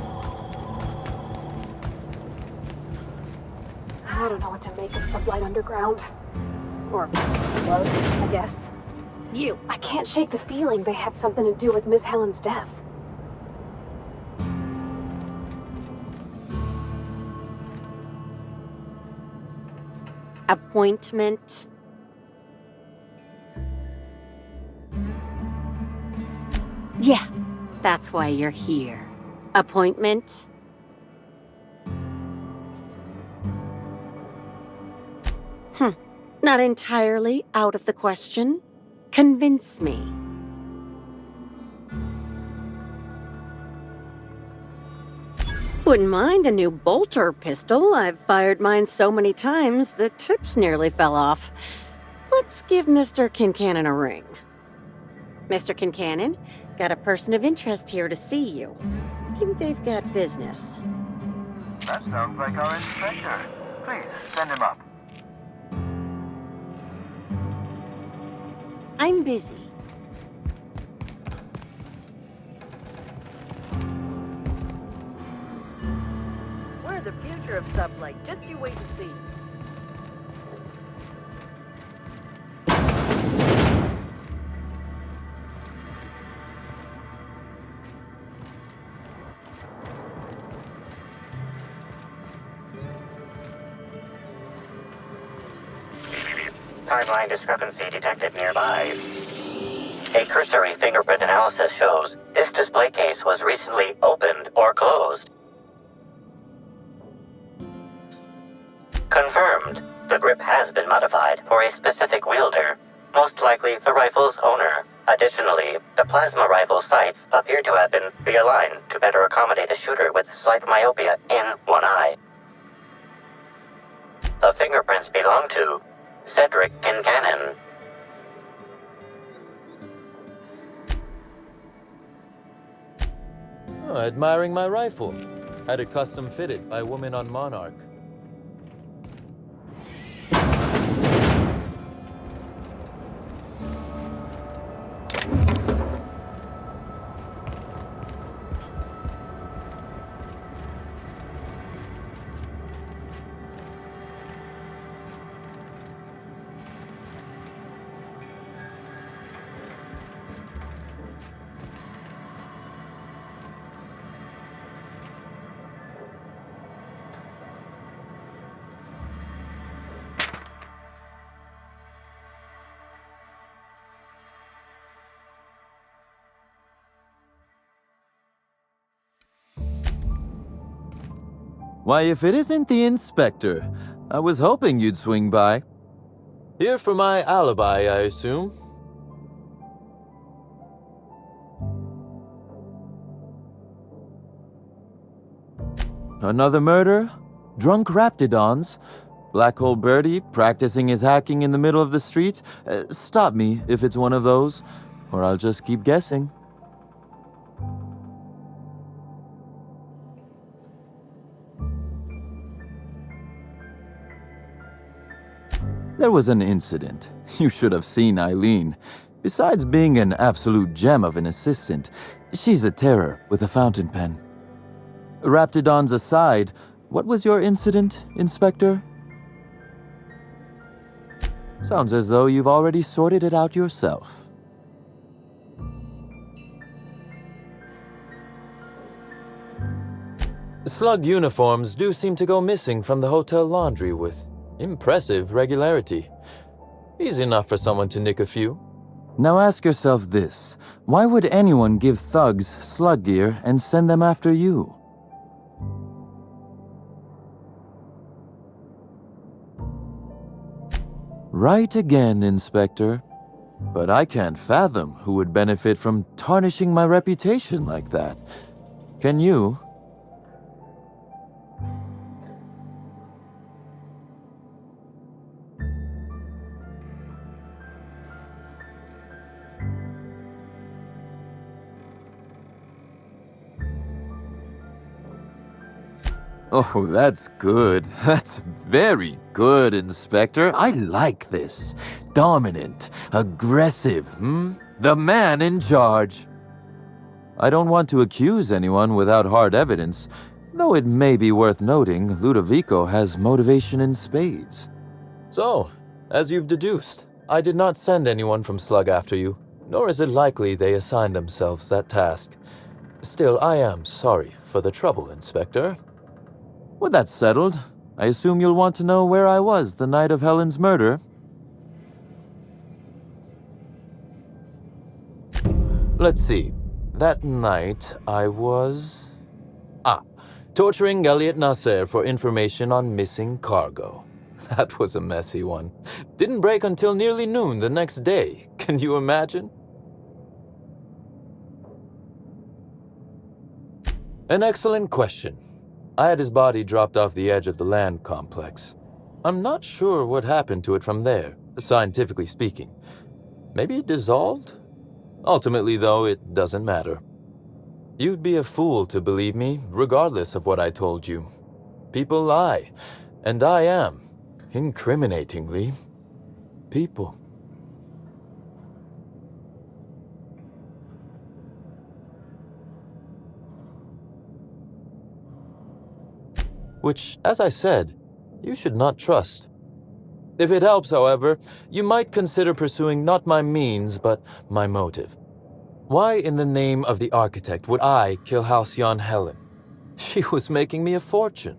I don't know what to make of Sublight Underground. Or Slug, I guess. You! I can't shake the feeling they had something to do with Miss Helen's death. Appointment? Yeah, that's why you're here. Appointment? Not entirely out of the question. Convince me. Wouldn't mind a new bolter pistol. I've fired mine so many times, the tips nearly fell off. Let's give Mr. Kincannon a ring. Mr. Kincannon, got a person of interest here to see you. Think they've got business. That sounds like our inspector. Please, send him up. I'm busy. We're the future of Sublight. Just you wait and see. Timeline discrepancy detected nearby. A cursory fingerprint analysis shows this display case was recently opened or closed. Confirmed. The grip has been modified for a specific wielder, most likely the rifle's owner. Additionally, the plasma rifle sights appear to have been realigned to better accommodate a shooter with slight myopia in one eye. The fingerprints belong to Cedric Kincannon. Oh, admiring my rifle. Had it custom fitted by a woman on Monarch. Why, if it isn't the inspector, I was hoping you'd swing by. Here for my alibi, I assume. Another murder? Drunk Raptidons? Black Hole Birdie practicing his hacking in the middle of the street? Stop me if it's one of those, or I'll just keep guessing. There was an incident. You should have seen Eileen. Besides being an absolute gem of an assistant, she's a terror with a fountain pen. Raptidons aside, what was your incident, Inspector? Sounds as though you've already sorted it out yourself. Slug uniforms do seem to go missing from the hotel laundry with impressive regularity. Easy enough for someone to nick a few. Now ask yourself this. Why would anyone give thugs slug gear and send them after you? Right again, Inspector. But I can't fathom who would benefit from tarnishing my reputation like that. Can you? Oh, that's good. That's very good, Inspector. I like this. Dominant, aggressive, The man in charge. I don't want to accuse anyone without hard evidence, though it may be worth noting Ludovico has motivation in spades. So, as you've deduced, I did not send anyone from Slug after you, nor is it likely they assigned themselves that task. Still, I am sorry for the trouble, Inspector. With that settled, I assume you'll want to know where I was the night of Helen's murder. Let's see. That night, I was... torturing Elliot Nasser for information on missing cargo. That was a messy one. Didn't break until nearly noon the next day. Can you imagine? An excellent question. I had his body dropped off the edge of the land complex. I'm not sure what happened to it from there, scientifically speaking. Maybe it dissolved? Ultimately, though, it doesn't matter. You'd be a fool to believe me, regardless of what I told you. People lie, and I am, incriminatingly, people. Which, as I said, you should not trust. If it helps, however, you might consider pursuing not my means, but my motive. Why in the name of the architect would I kill Halcyon Helen? She was making me a fortune.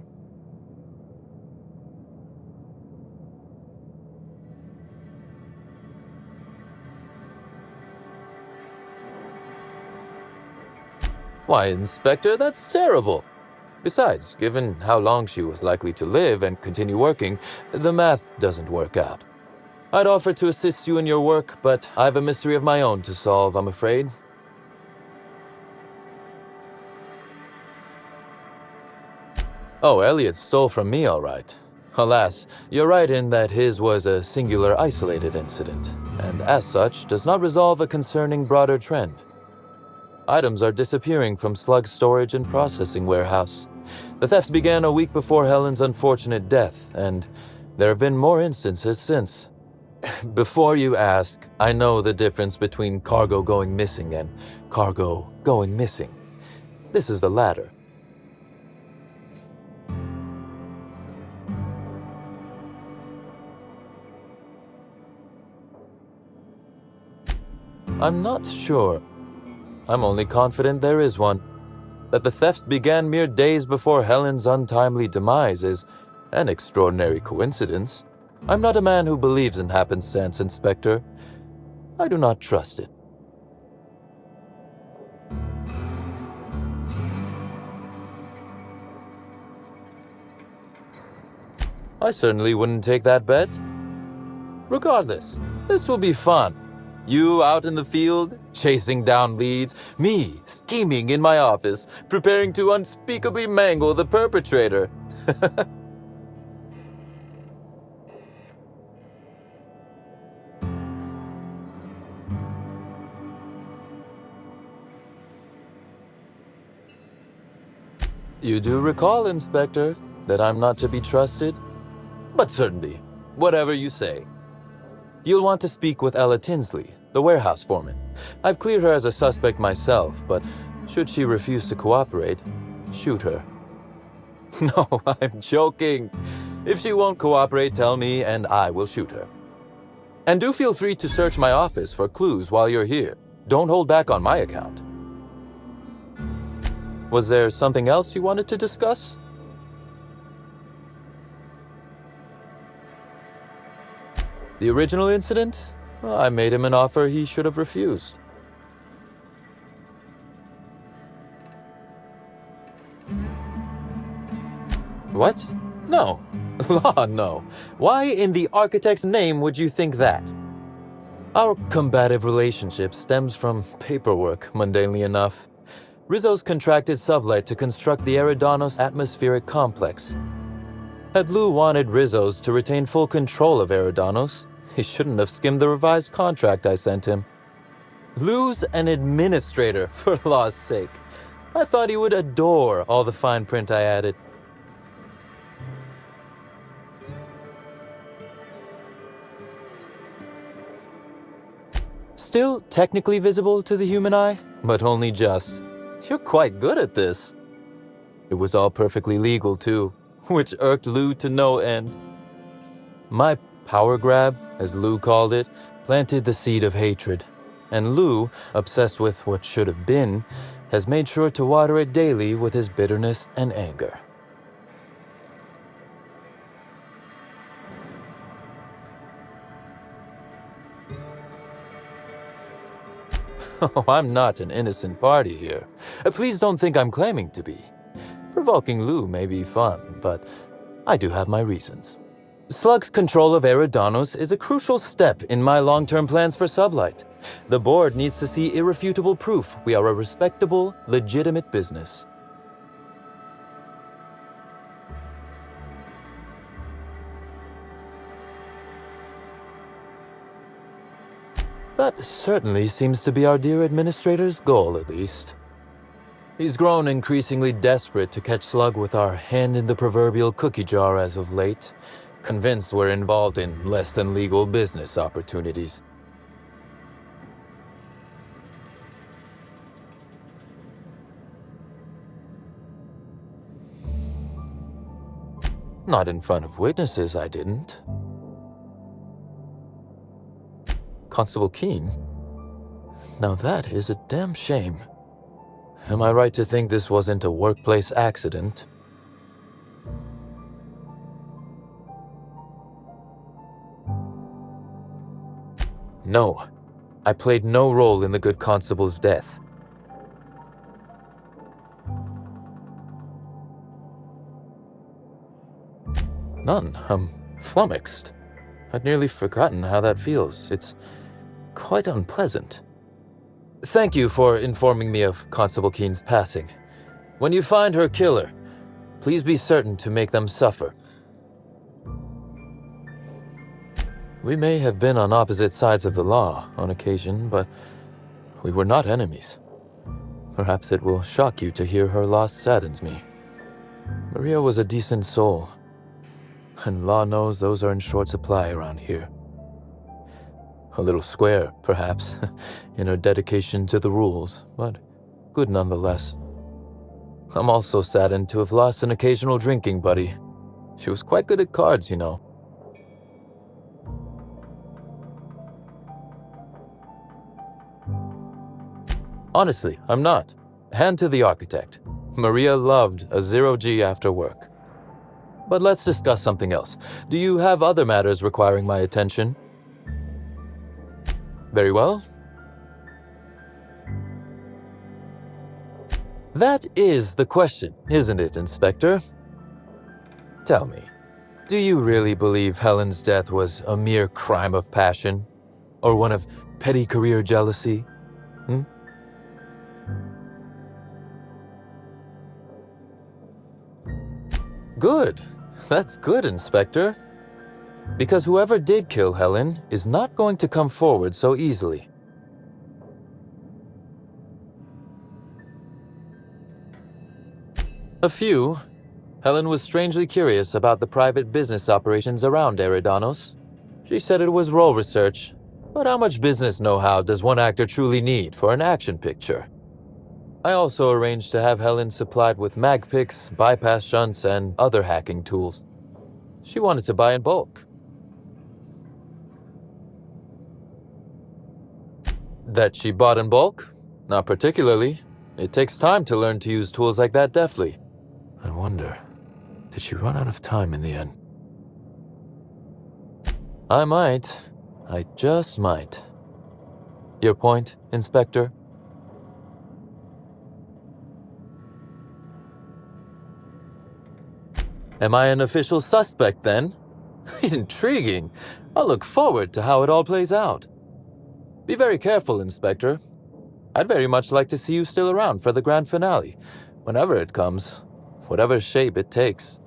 Why, Inspector, that's terrible. Besides, given how long she was likely to live and continue working, the math doesn't work out. I'd offer to assist you in your work, but I've a mystery of my own to solve, I'm afraid. Oh, Elliot stole from me, all right. Alas, you're right in that his was a singular isolated incident, and as such, does not resolve a concerning broader trend. Items are disappearing from Slug's storage and processing warehouse. The thefts began a week before Helen's unfortunate death, and there have been more instances since. Before you ask, I know the difference between cargo going missing and cargo going missing. This is the latter. I'm not sure. I'm only confident there is one. That the thefts began mere days before Helen's untimely demise is an extraordinary coincidence. I'm not a man who believes in happenstance, Inspector. I do not trust it. I certainly wouldn't take that bet. Regardless, this will be fun. You out in the field, chasing down leads, me scheming in my office, preparing to unspeakably mangle the perpetrator. You do recall, Inspector, that I'm not to be trusted? But certainly, whatever you say. You'll want to speak with Ella Tinsley, the warehouse foreman. I've cleared her as a suspect myself, but should she refuse to cooperate, shoot her. No, I'm joking. If she won't cooperate, tell me and I will shoot her. And do feel free to search my office for clues while you're here. Don't hold back on my account. Was there something else you wanted to discuss? The original incident? Well, I made him an offer he should have refused. What? No. Law, no. Why in the architect's name would you think that? Our combative relationship stems from paperwork, mundanely enough. Rizzo's contracted Sublight to construct the Eridanos atmospheric complex. Had Lou wanted Rizzo's to retain full control of Eridanos, he shouldn't have skimmed the revised contract I sent him. Lou's an administrator, for law's sake. I thought he would adore all the fine print I added. Still technically visible to the human eye, but only just. You're quite good at this. It was all perfectly legal, too, which irked Lou to no end. My power grab, as Lou called it, planted the seed of hatred. And Lou, obsessed with what should have been, has made sure to water it daily with his bitterness and anger. Oh, I'm not an innocent party here. Please don't think I'm claiming to be. Provoking Lou may be fun, but I do have my reasons. Slug's control of Eridanos is a crucial step in my long-term plans for Sublight. The board needs to see irrefutable proof we are a respectable, legitimate business. That certainly seems to be our dear administrator's goal, at least. He's grown increasingly desperate to catch Slug with our hand in the proverbial cookie jar as of late, convinced we're involved in less than legal business opportunities. Not in front of witnesses, I didn't. Constable Keene? Now that is a damn shame. Am I right to think this wasn't a workplace accident? No. I played no role in the good constable's death. None. I'm flummoxed. I'd nearly forgotten how that feels. It's quite unpleasant. Thank you for informing me of Constable Keene's passing. When you find her killer, please be certain to make them suffer. We may have been on opposite sides of the law on occasion, but we were not enemies. Perhaps it will shock you to hear her loss saddens me. Maria was a decent soul, and law knows those are in short supply around here. A little square, perhaps, in her dedication to the rules, but good nonetheless. I'm also saddened to have lost an occasional drinking buddy. She was quite good at cards, you know. Honestly, I'm not. Hand to the architect. Maria loved a 0G after work. But let's discuss something else. Do you have other matters requiring my attention? Very well. That is the question, isn't it, Inspector? Tell me, Do you really believe Helen's death was a mere crime of passion? Or one of petty career jealousy? Good. That's good, Inspector. Because whoever did kill Helen is not going to come forward so easily. A few. Helen was strangely curious about the private business operations around Eridanos. She said it was role research, but how much business know-how does one actor truly need for an action picture? I also arranged to have Helen supplied with mag picks, bypass shunts, and other hacking tools. She wanted to buy in bulk. That she bought in bulk? Not particularly. It takes time to learn to use tools like that deftly. I wonder, did she run out of time in the end? I might. I just might. Your point, Inspector? Am I an official suspect then? Intriguing. I'll look forward to how it all plays out. Be very careful, Inspector. I'd very much like to see you still around for the grand finale, whenever it comes, whatever shape it takes.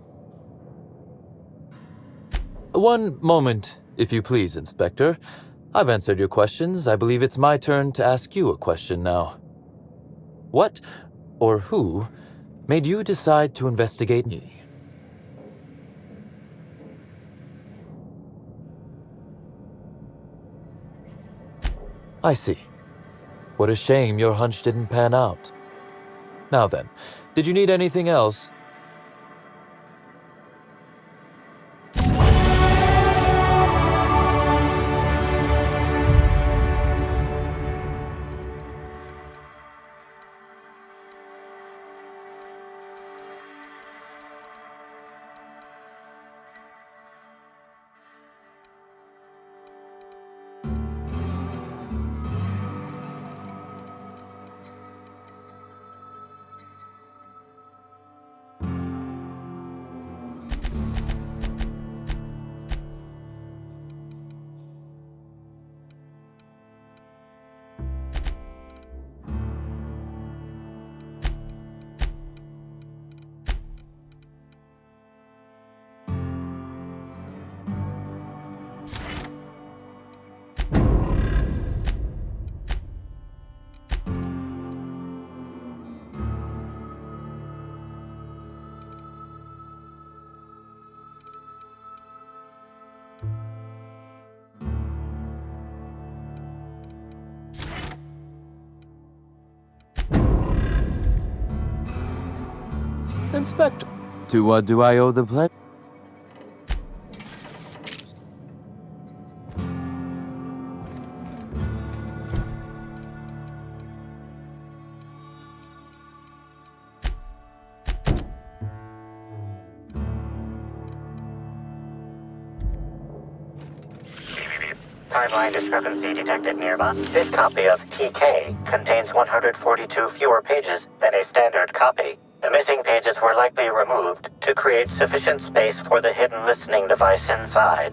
One moment, if you please, Inspector. I've answered your questions. I believe it's my turn to ask you a question now. What, or who, made you decide to investigate me? I see. What a shame your hunch didn't pan out. Now then, did you need anything else? Inspector. To what do I owe the pledge? Timeline discrepancy detected nearby. This copy of TK contains 142 fewer pages than a standard copy. The missing pages were likely removed to create sufficient space for the hidden listening device inside.